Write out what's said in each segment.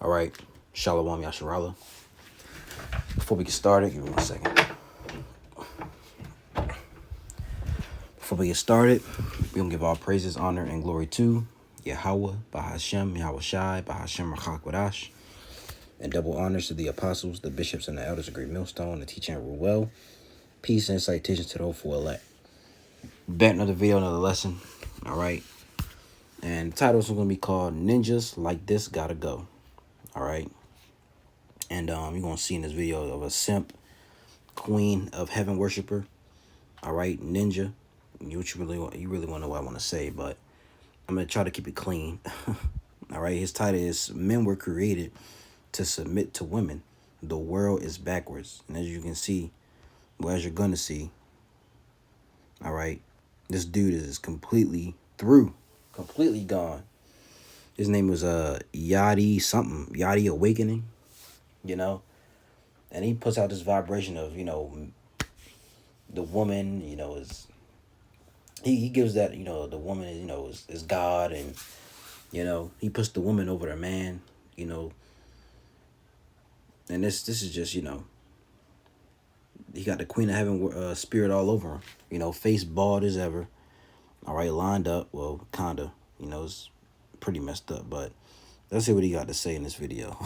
All right, Shalom Yasharala. Before we get started, give me 1 second. Before we get started, we're going to give all praises, honor, and glory to Yahweh, Bahashem, Yahweh Shai, Bahashem, Rachak Wadash, and double honors to the apostles, the bishops, and the elders of Great Millstone, the teaching and rule well. Peace and citations to the hopeful elect. Back another video, another lesson. All right. And the title is going to be called Ninjas Like This Gotta Go. All right. And you're going to see in this video of a simp, queen of heaven worshiper. All right. Ninja. You really want to know what I want to say, but I'm going to try to keep it clean. All right. His title is Men Were Created to Submit to Women. The World is Backwards. And as you can see, well, as you're going to see, all right, this dude is completely through, completely gone. His name was Yadi something, Yadi Awakening, you know, and he puts out this vibration of, you know, the woman, you know, is he gives that, you know, the woman, you know, is God, and, you know, he puts the woman over the man, you know, and this is just, you know, he got the Queen of Heaven spirit all over him, you know, face bald as ever, all right, lined up, well, kinda, you know, it's pretty messed up, but let's see what he got to say in this video.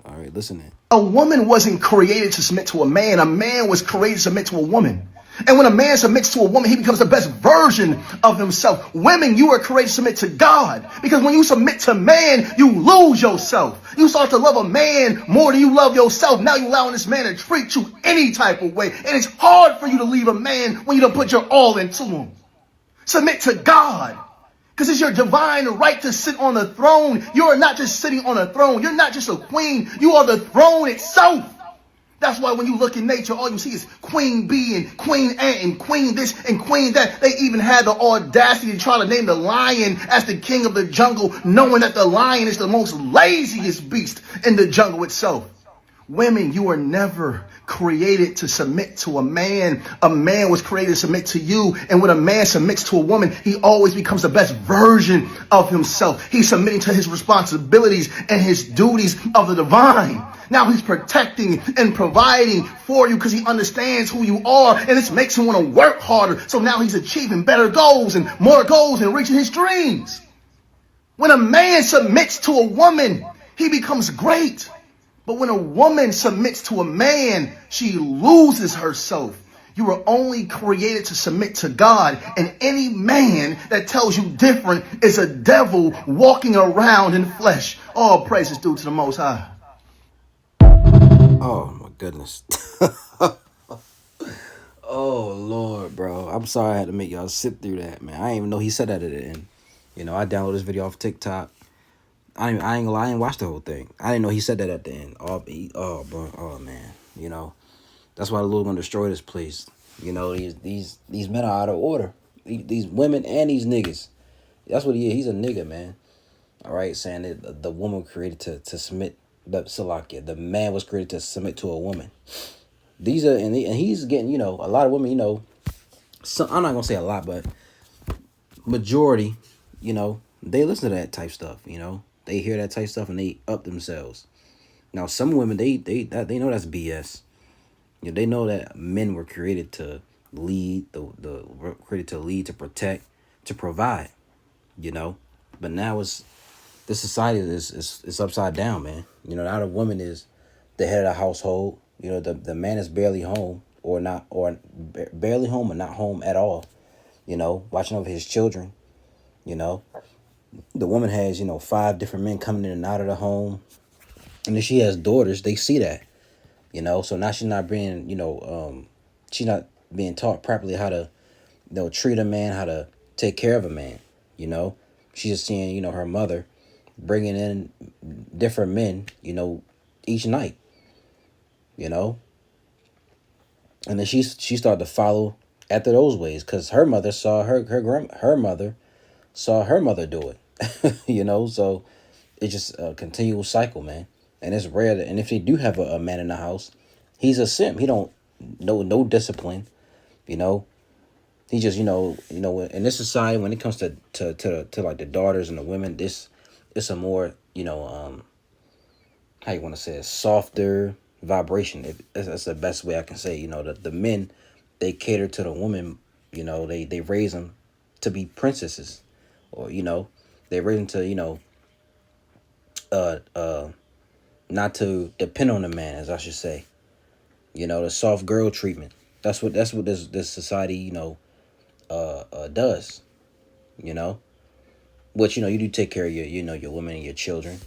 All right, listen in. A woman wasn't created to submit to a man. A man was created to submit to a woman. And when a man submits to a woman, he becomes the best version of himself. Women, you are created to submit to God. Because when you submit to man, you lose yourself. You start to love a man more than you love yourself. Now you're allowing this man to treat you any type of way. And it's hard for you to leave a man when you don't put your all into him. Submit to God. Because it's your divine right to sit on the throne. You are not just sitting on a throne. You're not just a queen. You are the throne itself. That's why when you look in nature, all you see is Queen Bee and Queen Ant and Queen this and Queen that. They even had the audacity to try to name the lion as the king of the jungle, knowing that the lion is the most laziest beast in the jungle itself. Women, you were never created to submit to a man. A man was created to submit to you. And when a man submits to a woman, he always becomes the best version of himself. He's submitting to his responsibilities and his duties of the divine. Now he's protecting and providing for you because he understands who you are, and this makes him want to work harder. So now he's achieving better goals and more goals and reaching his dreams. When a man submits to a woman, he becomes great. But when a woman submits to a man, she loses herself. You were only created to submit to God, and any man that tells you different is a devil walking around in flesh. All praises due to the Most High. Oh my goodness. Oh Lord, bro. I'm sorry I had to make y'all sit through that, man. I didn't even know he said that at the end. You know, I downloaded this video off TikTok. I ain't gonna lie, I didn't watch the whole thing. I didn't know he said that at the end. Oh man. You know, that's why the Lord gonna destroy this place. You know, these men are out of order. These women and these niggas. That's what he is. He's a nigga, man. All right, saying that the woman created to submit. The man was created to submit to a woman. These are and he's getting, you know, a lot of women, you know. I'm not gonna say a lot, but majority, you know, they listen to that type stuff. You know, they hear that type stuff and they up themselves. Now, some women they know that's BS. You know, they know that men were created to lead, created to lead, to protect, to provide. You know, but now this society is upside down, man. You know, now the woman is the head of the household. You know, the man is barely home or barely home or not home at all. You know, watching over his children. You know, the woman has, you know, 5 different men coming in and out of the home. And if she has daughters, they see that. You know, so now she's not being, you know, she's not being taught properly how to, you know, treat a man, how to take care of a man. You know, she's just seeing, you know, her mother bringing in different men, you know, each night, you know, and then she started to follow after those ways because her mother saw her mother saw her mother do it, you know. So it's just a continual cycle, man. And it's rare that, and if they do have a man in the house, he's a simp. He don't know no discipline, you know. He just, you know, in this society, when it comes to like the daughters and the women, it's a more, you know, how you want to say it, softer vibration. That's the best way I can say. You know, the men, they cater to the woman. You know, they raise them to be princesses, or you know, they raise them to uh uh not to depend on the man, as I should say. You know, the soft girl treatment. That's what this society does. You know, which you do take care of your women and your children.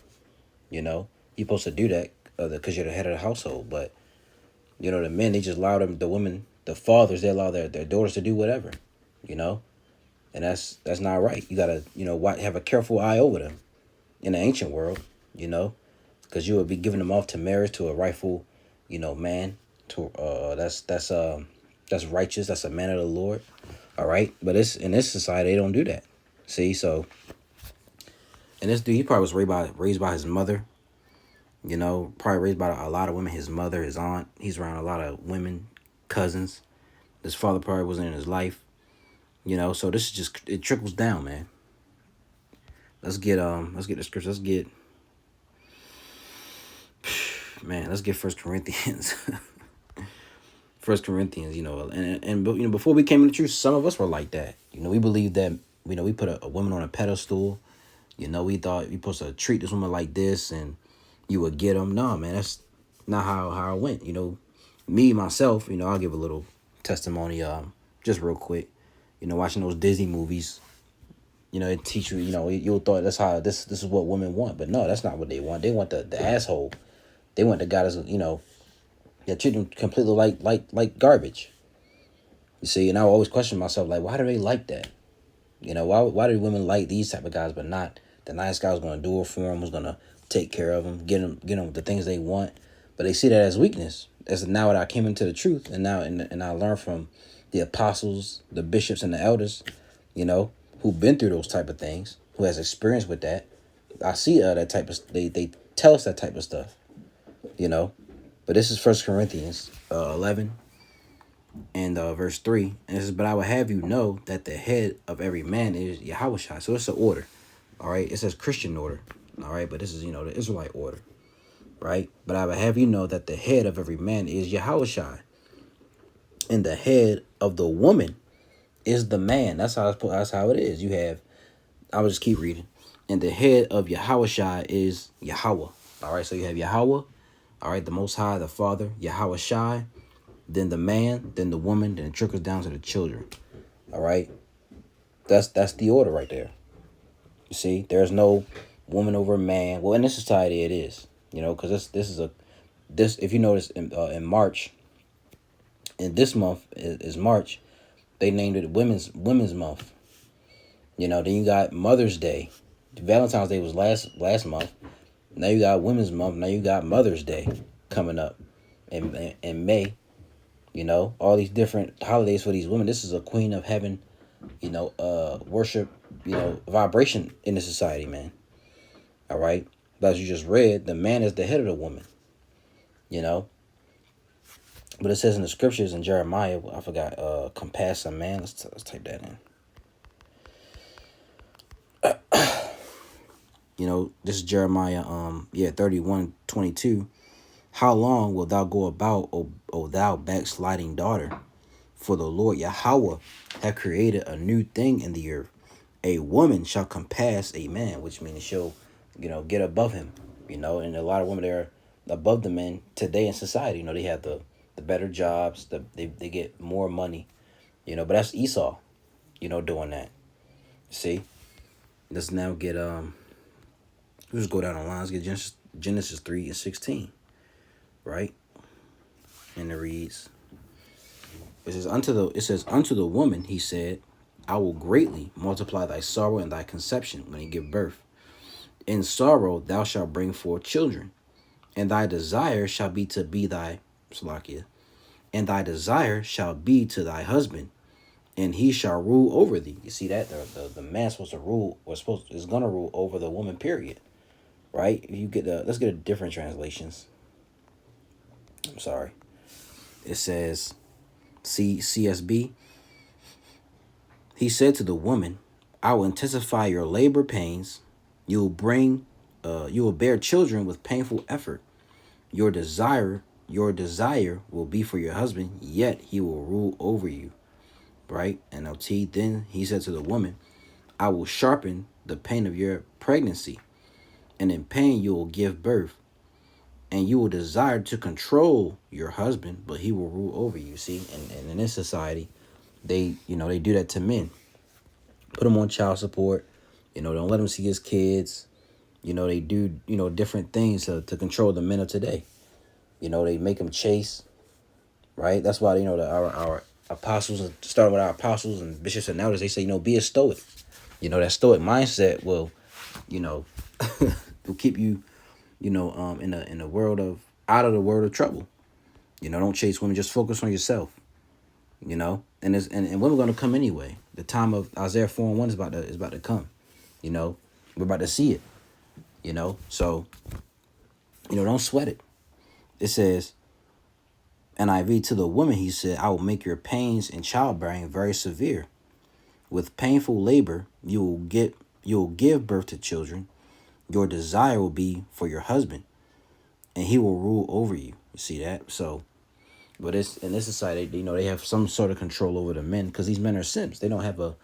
You know, you're supposed to do that because you're the head of the household. But the men, they just allow the women, the fathers, they allow their daughters to do whatever. You know, and that's not right. You gotta have a careful eye over them in the ancient world. You know, because you would be giving them off to marriage to a rightful, man. To that's righteous. That's a man of the Lord. All right, but it's in this society they don't do that. See, so and this dude, he probably was raised by his mother. You know, probably raised by a lot of women. His mother, his aunt. He's around a lot of women, cousins. His father probably wasn't in his life. You know, so this is just, it trickles down, man. Let's get the scripture. Let's get First Corinthians. First Corinthians, and before we came into truth, some of us were like that. We believed that we put a woman on a pedestal. We thought we supposed to treat this woman like this, and you would get them. No, man, that's not how it went. Me myself, I'll give a little testimony, just real quick. Watching those Disney movies, it teach you. You'll thought that's how this is what women want, but no, that's not what they want. They want the asshole. They want the guy that's that treat them completely like garbage. You see, and I always question myself, like, why do they like that? Why do women like these type of guys, but not the nice guy who's gonna do it for them, who's gonna take care of them, get them the things they want, but they see that as weakness. As now that I came into the truth, and now and I learned from the apostles, the bishops, and the elders, who've been through those type of things, who has experience with that. I see that type of they tell us that type of stuff, But this is First Corinthians 11 and verse 3. And it says, "But I will have you know that the head of every man is Yahushua." So it's an order. All right. It says Christian order. All right. But this is, the Israelite order. Right. "But I will have you know that the head of every man is Yahushua. And the head of the woman is the man." That's how it is. I will just keep reading. "And the head of Yahushua is Yahweh." All right. So you have Yahweh. All right. The Most High, the Father, Yahushua. Then the man, then the woman, then it trickles down to the children. All right. That's the order right there. You see, there's no woman over man. Well, in this society, it is. Because this if you notice in March, and this month is March, they named it Women's Month. Then you got Mother's Day. Valentine's Day was last month. Now you got Women's Month. Now you got Mother's Day coming up in May. All these different holidays for these women. This is a queen of heaven, worship, vibration in the society, man. All right. But as you just read, the man is the head of the woman, But it says in the scriptures in Jeremiah, I forgot, compass a man. Let's type that in. This is Jeremiah, 31:22. "How long wilt thou go about, O thou backsliding daughter? For the Lord Yahweh hath created a new thing in the earth. A woman shall compass a man," which means she'll, get above him. And a lot of women, they're above the men today in society. They have the better jobs, they get more money, but that's Esau, doing that. See, let's now get let's just go down the line. Let's get Genesis 3:16. Right? And it reads, it says unto the woman he said, "I will greatly multiply thy sorrow and thy conception when he give birth. In sorrow thou shalt bring forth children, and thy desire shall be to be thy Salakia, and thy desire shall be to thy husband, and he shall rule over thee." You see that the man's supposed to rule, is gonna rule over the woman. Period. Right? You get let's get a different translations. I'm sorry. It says, CSB. "He said to the woman, I will intensify your labor pains. You will bring you will bear children with painful effort. Your desire will be for your husband, yet he will rule over you. Right? NLT. Then he said to the woman, I will sharpen the pain of your pregnancy, and in pain you will give birth, and you will desire to control your husband, but he will rule over you. See, and in this society, they do that to men. Put him on child support. Don't let him see his kids. They do, different things to control the men of today. They make them chase, right? That's why, our apostles, starting with our apostles and bishops and elders, they say, be a stoic. That stoic mindset will, will keep you, in the world out of the world of trouble. Don't chase women, just focus on yourself. And women going to come anyway. The time of Isaiah 4:1 is about to come. We're about to see it. So, don't sweat it. It says, NIV, to the woman, he said, I will make your pains in childbearing very severe. With painful labor, you will give birth to children. Your desire will be for your husband, and he will rule over you. You see that? So, but it's in this society, they have some sort of control over the men because these men are simps. They don't have a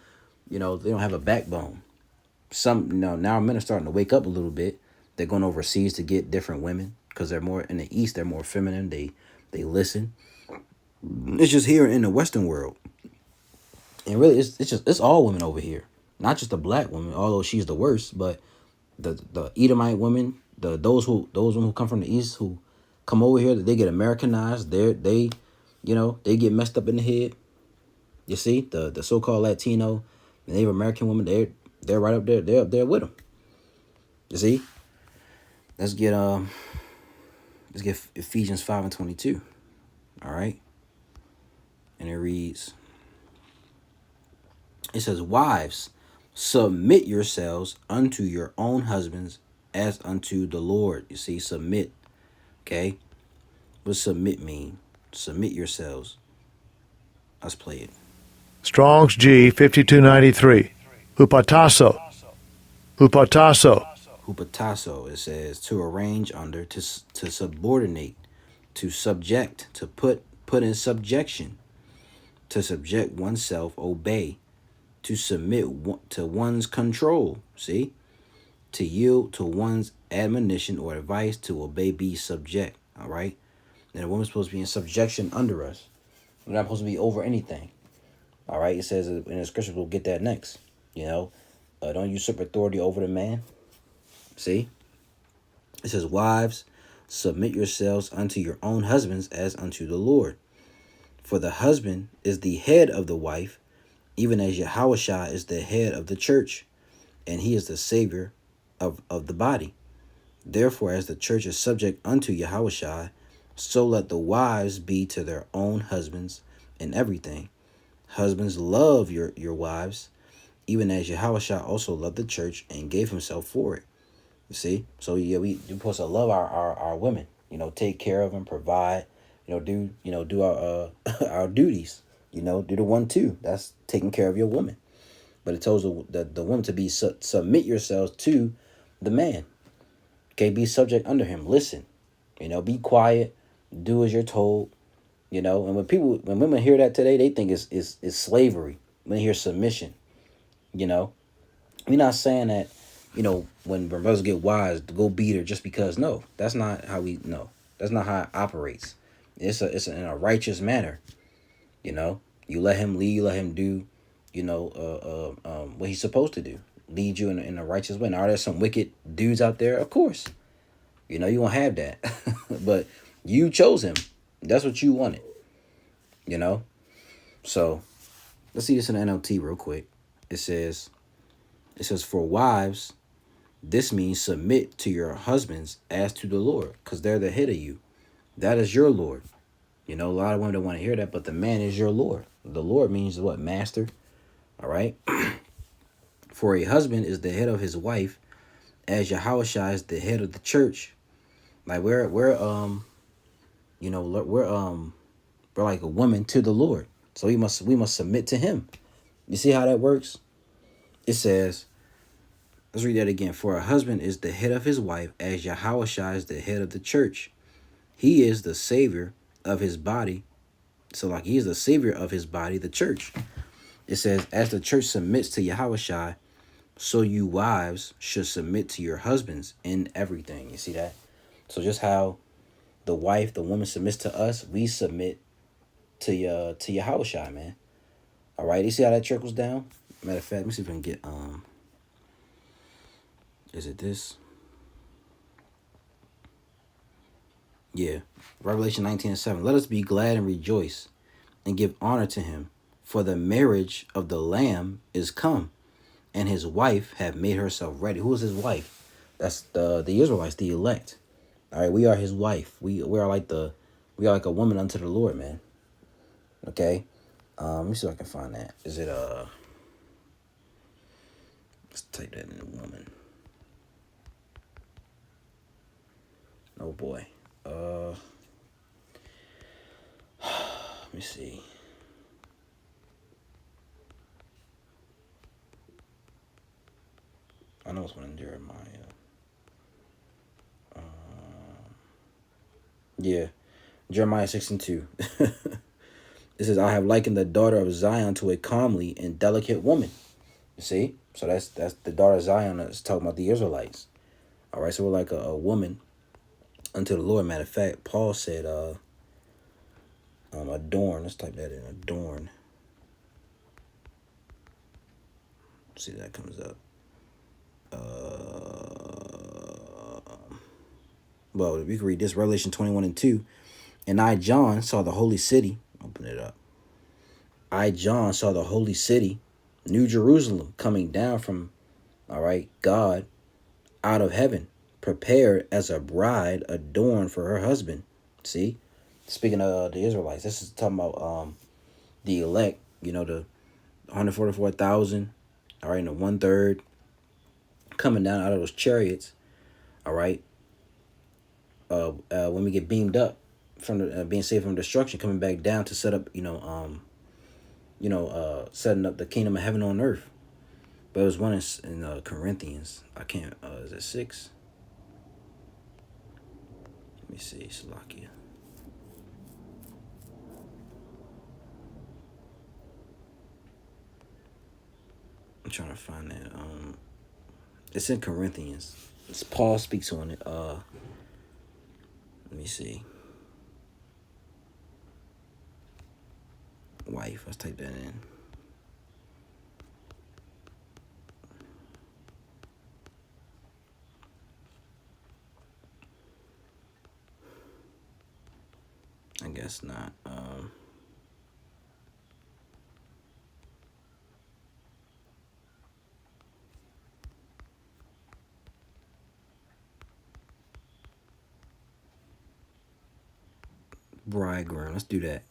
backbone. Some, now men are starting to wake up a little bit. They're going overseas to get different women because they're more in the East. They're more feminine. They listen. It's just here in the Western world, and really, it's all women over here, not just the black woman. Although she's the worst, but the Edomite women, those women who come from the East who come over here, they get Americanized. They get messed up in the head. You see, the so-called Latino, the Native American women, they're right up there. They're up there with them. You see, let's get Ephesians 5:22. All right, and it reads. It says, wives, submit yourselves unto your own husbands as unto the Lord. You see, submit. Okay, what does submit mean? Submit yourselves. Let's play it. Strong's G 5293. Hupatasso. Hupatasso. It says to arrange under, to subordinate, to subject, to put in subjection, to subject oneself, obey, to submit to one's control. See, to yield to one's admonition or advice, to obey, be subject. All right. And a woman's supposed to be in subjection under us. We're not supposed to be over anything. All right. It says in the scriptures, we'll get that next. Don't usurp authority over the man. See, it says, wives, submit yourselves unto your own husbands as unto the Lord. For the husband is the head of the wife, even as Yahushua is the head of the church, and he is the savior of the body. Therefore, as the church is subject unto Yahushua, so let the wives be to their own husbands in everything. Husbands, love your wives, even as Yahushua also loved the church and gave himself for it. You see? So yeah, we're supposed to love our women, take care of them, provide, do our our duties, do the 1-2. That's taking care of your woman. But it tells the woman to be submit yourselves to the man. Okay, be subject under him. Listen, be quiet, do as you're told, and when women hear that today, they think it's slavery. When they hear submission, we're not saying that, when brothers get wives to go beat her just because. No, that's not how that's not how it operates. It's in a righteous manner. You let him lead, you let him do, what he's supposed to do. Lead you in a righteous way. Now, are there some wicked dudes out there? Of course. You won't have that. But you chose him. That's what you wanted. So, let's see this in the NLT real quick. It says, for wives, this means submit to your husbands as to the Lord, because they're the head of you. That is your Lord. A lot of women don't want to hear that, but the man is your Lord. The Lord means what? Master. All right. For a husband is the head of his wife, as Yahushua is the head of the church. Like we're like a woman to the Lord. So we must submit to him. You see how that works? It says, Let's read that again. For a husband is the head of his wife, as Yahushua is the head of the church. He is the savior of his body. So like he is the savior of his body, the church. It says, as the church submits to Yahushua, so you wives should submit to your husbands in everything. You see that? So just how the wife, the woman submits to us, we submit to Yahushua, man. All right, you see how that trickles down? Matter of fact, let me see if I can get is it this? Yeah. Revelation 19:7. Let us be glad and rejoice and give honor to him, for the marriage of the Lamb is come, and his wife have made herself ready. Who is his wife? That's the Israelites, the elect. All right, we are his wife. We are like a woman unto the Lord, man. Okay. Let me see if I can find that. Is it let's type that in, woman. Oh boy. Let me see. I know it's one in Jeremiah. Yeah, Jeremiah 6:2. It says, I have likened the daughter of Zion to a comely and delicate woman. You see? So that's the daughter of Zion that's talking about the Israelites. All right, so we're like a woman unto the Lord. Matter of fact, Paul said, adorn. Let's type that in, adorn. See if that comes up. Well, we can read this, Revelation 21:2. And I, John, saw the holy city. Open it up. I, John, saw the holy city, New Jerusalem, coming down from, all right, God, out of heaven, prepared as a bride adorned for her husband. See? Speaking of the Israelites, this is talking about the elect, the 144,000, all right, and the 1/3 coming down out of those chariots, all right, when we get beamed up from the, being saved from destruction, coming back down to set up, setting up the kingdom of heaven on earth. But it was one in Corinthians. I can't, is it 6? Let me see, Salakia. I'm trying to find that. It's in Corinthians. Paul speaks on it. Let me see. Wife. Let's type that in. I guess not. Bridegroom. Let's do that.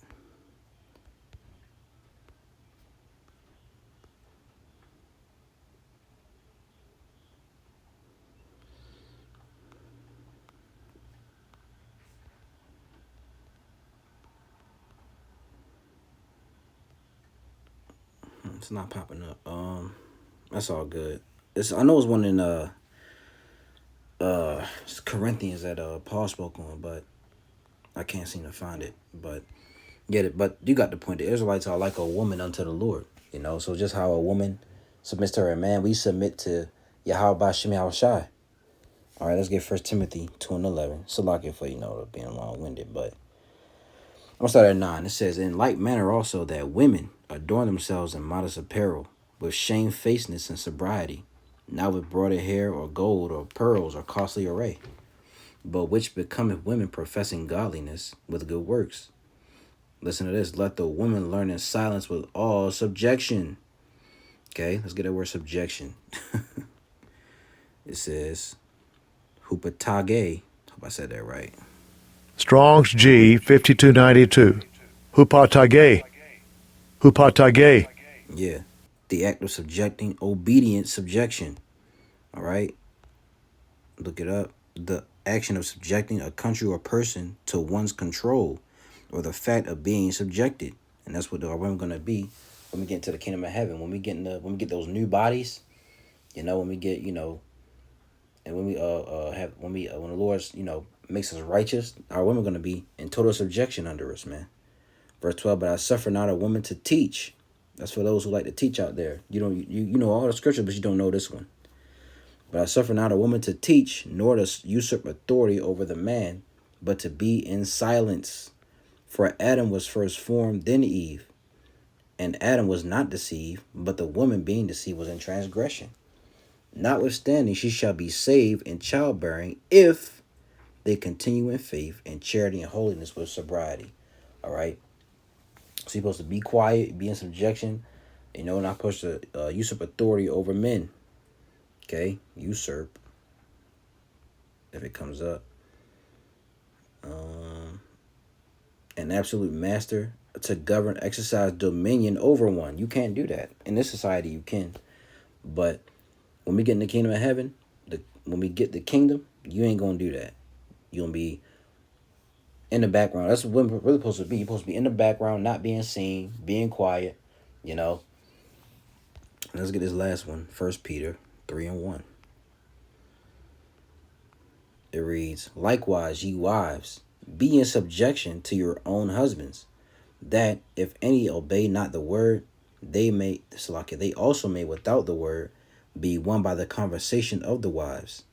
It's not popping up. That's all good. I know it's one in Corinthians that Paul spoke on, but I can't seem to find it. But get it. But you got the point. The Israelites are like a woman unto the Lord. So just how a woman submits to her man, we submit to Yahweh B'Shem Yahushai. All right, let's get 1 Timothy 2:11. Salakia for being long-winded, but I'm gonna start at 9. It says, in like manner also that women adorn themselves in modest apparel, with shamefacedness and sobriety, not with broided hair or gold or pearls or costly array, but which becometh women professing godliness with good works. Listen to this. Let the woman learn in silence with all subjection. Okay, let's get that word subjection. It says, hupatage. Hope I said that right. Strong's G 5292. Hupatage. Hupatage. Yeah. The act of subjecting, obedient subjection. All right. Look it up. The action of subjecting a country or person to one's control, or the fact of being subjected. And that's what our women going to be when we get into the kingdom of heaven. When we get those new bodies, You know, when we get, and when we when the Lord, makes us righteous, our women are gonna be in total subjection under us, man. Verse 12, but I suffer not a woman to teach. That's for those who like to teach out there. You know all the scripture, but you don't know this one. But I suffer not a woman to teach, nor to usurp authority over the man, but to be in silence. For Adam was first formed, then Eve. And Adam was not deceived, but the woman being deceived was in transgression. Notwithstanding, she shall be saved in childbearing if they continue in faith and charity and holiness with sobriety. All right. So you're supposed to be quiet, be in subjection, not supposed to usurp authority over men. Okay, usurp, if it comes up. An absolute master to govern, exercise dominion over one. You can't do that. In this society, you can. But when we get in the kingdom of heaven, when we get the kingdom, you ain't going to do that. You're going to be in the background. That's what women are really supposed to be. You're supposed to be in the background, not being seen, being quiet, Let's get this last one. 1 Peter 3:1. It reads, likewise, ye wives, be in subjection to your own husbands, that if any obey not the word, they also may without the word be won by the conversation of the wives,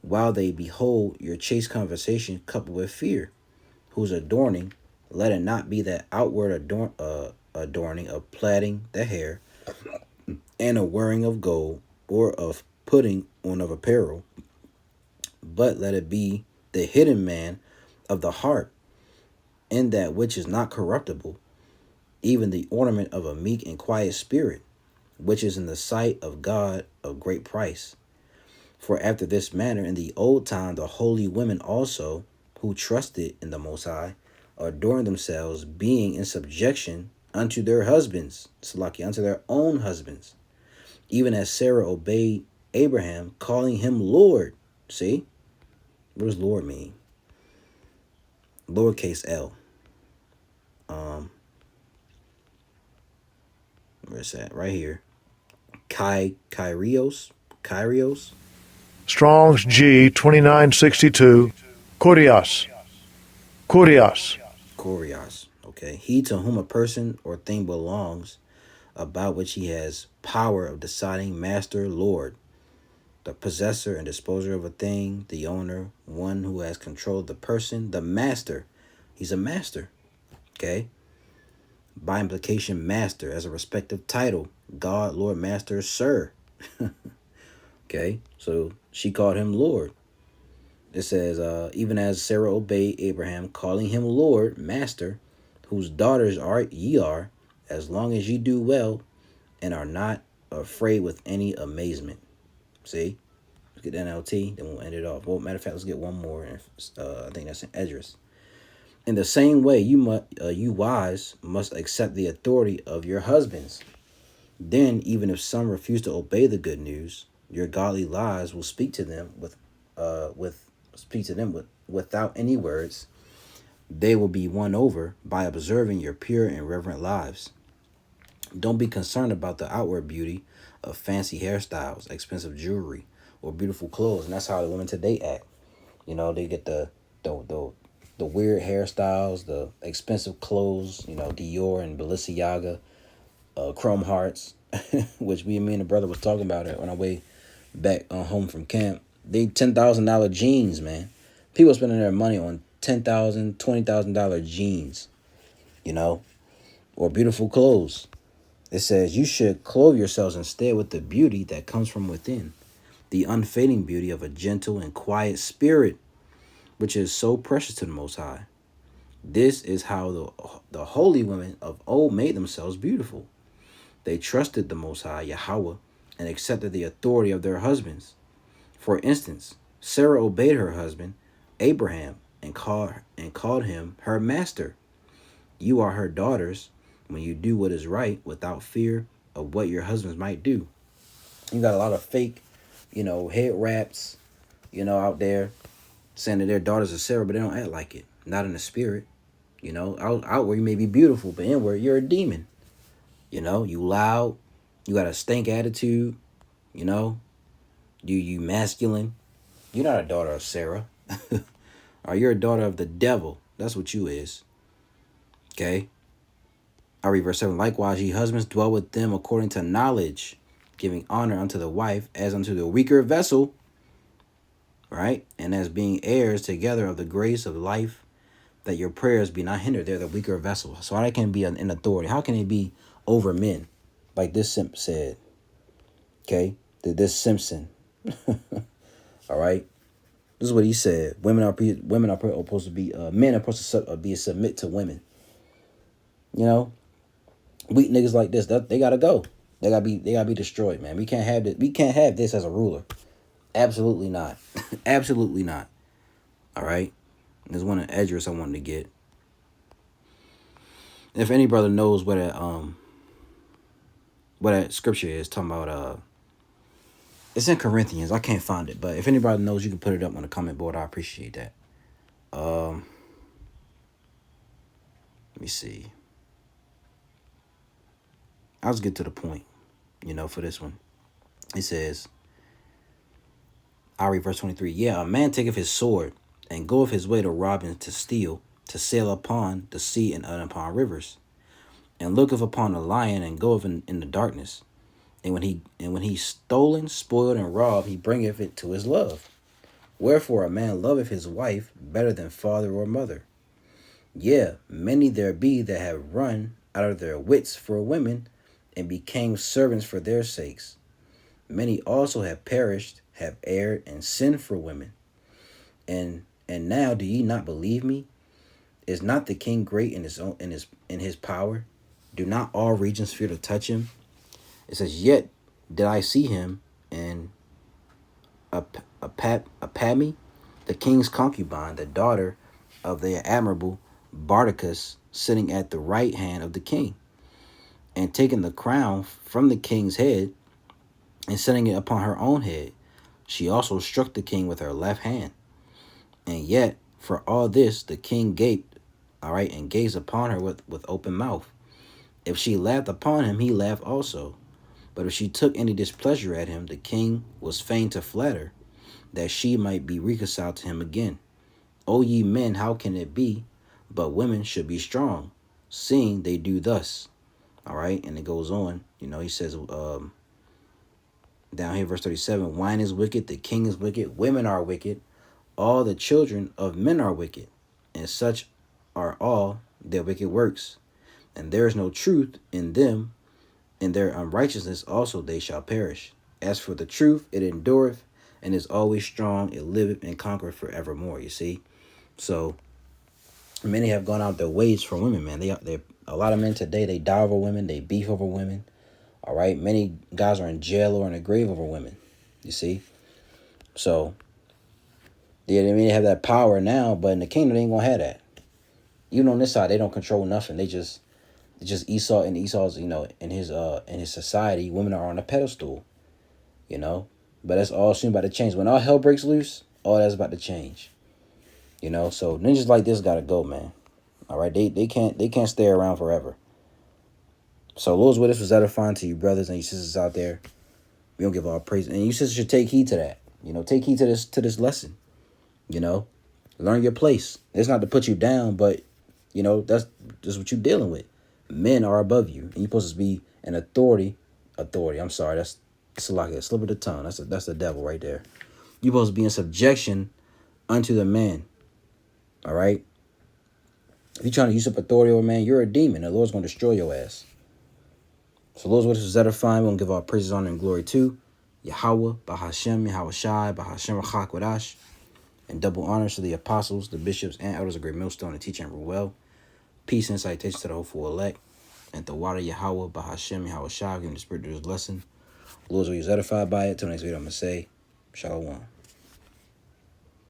while they behold your chaste conversation coupled with fear, whose adorning, let it not be that outward adorning of plaiting the hair, and a wearing of gold, or of putting on of apparel, but let it be the hidden man of the heart, in that which is not corruptible, even the ornament of a meek and quiet spirit, which is in the sight of God of great price. For after this manner in the old time the holy women also, who trusted in the Most High, adorned themselves, being in subjection unto their husbands, unto their own husbands, even as Sarah obeyed Abraham, calling him Lord. See? What does Lord mean? Lowercase L. Where's that? Right here. Kyrios. Strong's G 2962. Kurios. Kurios. Okay. He to whom a person or thing belongs, about which he has power of deciding, master, lord, the possessor and disposer of a thing, the owner, one who has control of the person, the master. He's a master. Okay. By implication, master as a respective title. God, Lord, Master, Sir. Okay. So she called him Lord. It says, even as Sarah obeyed Abraham, calling him Lord, Master, whose daughters ye are, as long as ye do well and are not afraid with any amazement. See? Let's get the NLT, then we'll end it off. Well, matter of fact, let's get one more. I think that's in Esdras. In the same way, you wives must accept the authority of your husbands. Then, even if some refuse to obey the good news, your godly lives will speak to them without any words. They will be won over by observing your pure and reverent lives. Don't be concerned about the outward beauty of fancy hairstyles, expensive jewelry, or beautiful clothes. And that's how the women today act. They get the weird hairstyles, the expensive clothes, Dior and Balenciaga, Chrome Hearts, which me and the brother was talking about it on our way back home from camp. They $10,000 jeans, man. People spending their money on $10,000, $20,000 jeans, or beautiful clothes. It says you should clothe yourselves instead with the beauty that comes from within, the unfading beauty of a gentle and quiet spirit, which is so precious to the Most High. This is how the holy women of old made themselves beautiful. They trusted the Most High, Yahweh, and accepted the authority of their husbands. For instance, Sarah obeyed her husband, Abraham, and called him her master. You are her daughters when you do what is right without fear of what your husbands might do. You got a lot of fake, head wraps, out there saying that their daughters are Sarah, but they don't act like it. Not in the spirit. Outward you may be beautiful, but inward you're a demon. You loud, you got a stank attitude, You know, you masculine. You're not a daughter of Sarah. Or you're a daughter of the devil. That's what you is. Okay. I read verse 7. Likewise, ye husbands, dwell with them according to knowledge, giving honor unto the wife as unto the weaker vessel, right? And as being heirs together of the grace of life, that your prayers be not hindered. They're the weaker vessel. So how can it be in authority? How can it be over men? Like this simp said. Okay? This Simpson. All right? This is what he said. Women are supposed to be, men are supposed to be submit to women. You know? Weak niggas like this, they gotta go. They gotta be destroyed, man. We can't have this. We can't have this as a ruler. Absolutely not. Absolutely not. All right. There's one address I wanted to get. If any brother knows what that scripture is talking about, it's in Corinthians. I can't find it, but if anybody knows, you can put it up on the comment board. I appreciate that. Let me see. I'll just get to the point, for this one. It says, I read verse 23. Yeah, a man taketh his sword and goeth his way to rob and to steal, to sail upon the sea and upon rivers, and looketh upon a lion and goeth in the darkness. And when he stolen, spoiled, and robbed, he bringeth it to his love. Wherefore a man loveth his wife better than father or mother. Yeah, many there be that have run out of their wits for women, and became servants for their sakes. Many also have perished, have erred, and sinned for women. And now do ye not believe me? Is not the king great in his power? Do not all regions fear to touch him? It says, yet did I see him in Apami, the king's concubine, the daughter of the admirable Bardacus, sitting at the right hand of the king, and taking the crown from the king's head, and setting it upon her own head. She also struck the king with her left hand. And yet, for all this, the king gaped, and gazed upon her with open mouth. If she laughed upon him, he laughed also. But if she took any displeasure at him, the king was fain to flatter, that she might be reconciled to him again. O ye men, how can it be, but women should be strong, seeing they do thus? All right, and it goes on. He says, down here, verse 37, wine is wicked, the king is wicked, women are wicked, all the children of men are wicked, and such are all their wicked works. And there is no truth in them, in their unrighteousness also they shall perish. As for the truth, it endureth, and is always strong, it liveth and conquereth forevermore, you see? So, many have gone out their ways for women, man. They a lot of men today, they die over women, they beef over women. All right, many guys are in jail or in a grave over women. You see, so they have that power now, but in the kingdom they ain't gonna have that. Even on this side, they don't control nothing. They just Esau, and Esau's in his society, women are on a pedestal. But that's all soon about to change. When all hell breaks loose, all that's about to change. So ninjas like this gotta go, man. All right, they can't stay around forever. So Lord's with us was edifying to you brothers and you sisters out there. We don't give all praise, and you sisters should take heed to that. Take heed to this lesson. Learn your place. It's not to put you down, but that's just what you're dealing with. Men are above you, and you're supposed to be an authority. I'm sorry, that's like a slip of the tongue. That's the devil right there. You're supposed to be in subjection unto the man. All right. If you're trying to use up authority over man, you're a demon. The Lord's going to destroy your ass. So Lord's with us is edifying. We're going to give our praises, honor, and glory to Yahweh, Bahashem, Yahweh Shai, Bahashem Rachak Wadash, and double honors to the apostles, the bishops, and elders of Great Millstone, and teaching and rule well. Peace and citation to the hopeful elect, and the water Yahweh, Bahashem, Yahweh Shai, giving the spirit to this lesson. Lord's will use edified by it. Till next week, I'm going to say, Shalom.